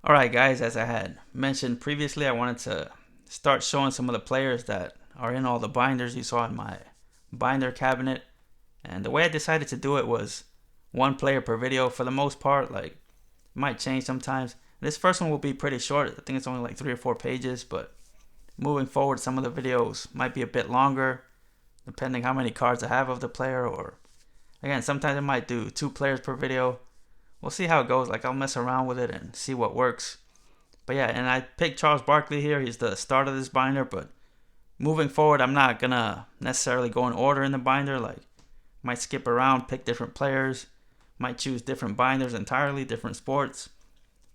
Alright guys, as I had mentioned previously, I wanted to start showing some of the players that are in all the binders you saw in my binder cabinet. And the way I decided to do it was one player per video for the most part. Like, it might change sometimes. This first one will be pretty short. I think it's only like 3 or 4 pages, but moving forward some of the videos might be a bit longer depending how many cards I have of the player, or again, sometimes I might do 2 players per video. We'll see how it goes. Like, I'll mess around with it and see what works. But yeah, and I picked Charles Barkley here. He's the start of this binder, but moving forward, I'm not gonna necessarily go in order in the binder. Like, might skip around, pick different players, might choose different binders entirely, different sports.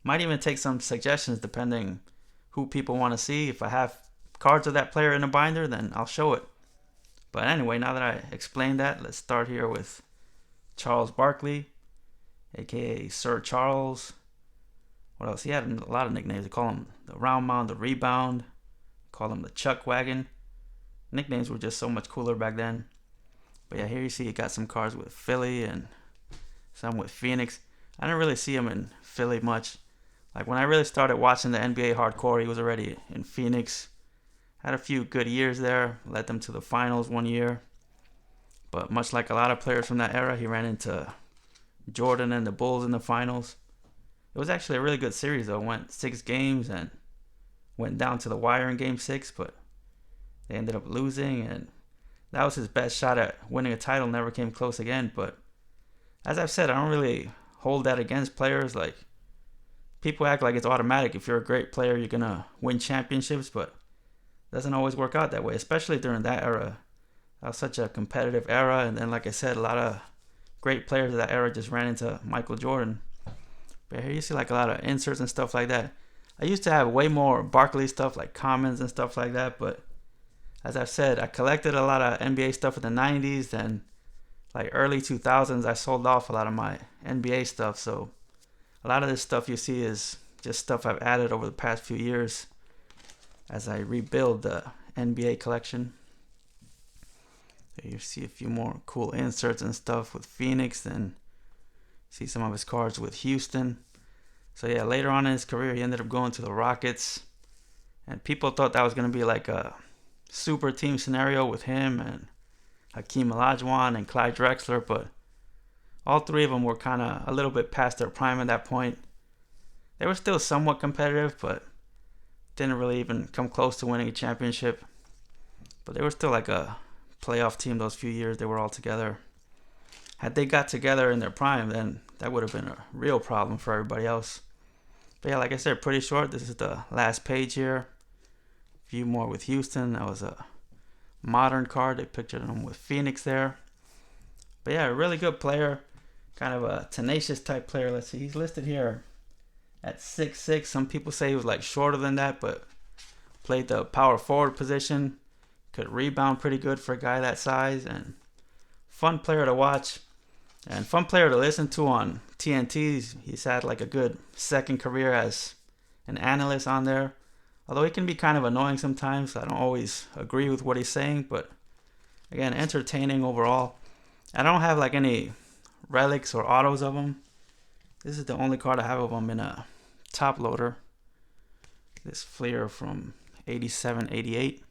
Might even take some suggestions depending who people want to see. If I have cards of that player in a binder, then I'll show it. But anyway, now that I explained that, let's start here with Charles Barkley, aka Sir Charles. What else? He had a lot of nicknames. They call him the Round Mound, the Rebound. Call him the Chuck Wagon. Nicknames were just so much cooler back then. But yeah, here you see he got some cards with Philly and some with Phoenix. I didn't really see him in Philly much. Like, when I really started watching the NBA hardcore, he was already in Phoenix. Had a few good years there. Led them to the finals one year. But much like a lot of players from that era, he ran into Jordan and the Bulls in the finals. It was actually a really good series though. It went 6 games and went down to the wire in game 6, but they ended up losing, and that was his best shot at winning a title. Never came close again. But as I've said, I don't really hold that against players. Like, people act like it's automatic. If you're a great player, you're gonna win championships, but it doesn't always work out that way, especially during that era. That was such a competitive era, and then, like I said, a lot of great players of that era just ran into Michael Jordan. But here you see like a lot of inserts and stuff like that. I used to have way more Barkley stuff, like commons and stuff like that, but as I've said, I collected a lot of NBA stuff in the 90s, and like early 2000s I sold off a lot of my NBA stuff. So a lot of this stuff you see is just stuff I've added over the past few years as I rebuild the NBA collection. There you see a few more cool inserts and stuff with Phoenix, and see some of his cards with Houston. So yeah, later on in his career, he ended up going to the Rockets, and people thought that was going to be like a super team scenario with him and Hakeem Olajuwon and Clyde Drexler, but all 3 of them were kind of a little bit past their prime at that point. They were still somewhat competitive, but didn't really even come close to winning a championship. But they were still like a playoff team those few years they were all together. Had they got together in their prime, then that would have been a real problem for everybody else. But yeah, like I said, pretty short. This is the last page here. A few more with Houston. That was a modern card. They pictured him with Phoenix there. But yeah, a really good player. Kind of a tenacious type player. Let's see. He's listed here at 6'6". Some people say he was like shorter than that, but played the power forward position. Could rebound pretty good for a guy that size. And fun player to watch. And fun player to listen to on TNT. He's had like a good second career as an analyst on there. Although he can be kind of annoying sometimes. I don't always agree with what he's saying. But again, entertaining overall. I don't have like any relics or autos of him. This is the only card I have of him in a top loader. This Fleer from 87, 88.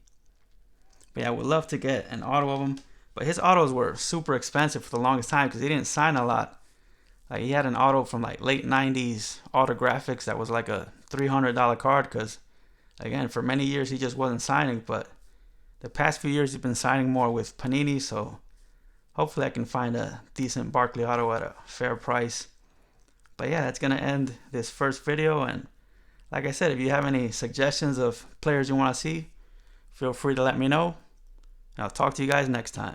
But yeah, I would love to get an auto of him. But his autos were super expensive for the longest time because he didn't sign a lot. Like, he had an auto from like late 90s Autographics that was like a $300 card because, again, for many years he just wasn't signing. But the past few years he's been signing more with Panini, so hopefully I can find a decent Barkley auto at a fair price. But yeah, that's going to end this first video. And like I said, if you have any suggestions of players you want to see, feel free to let me know. I'll talk to you guys next time.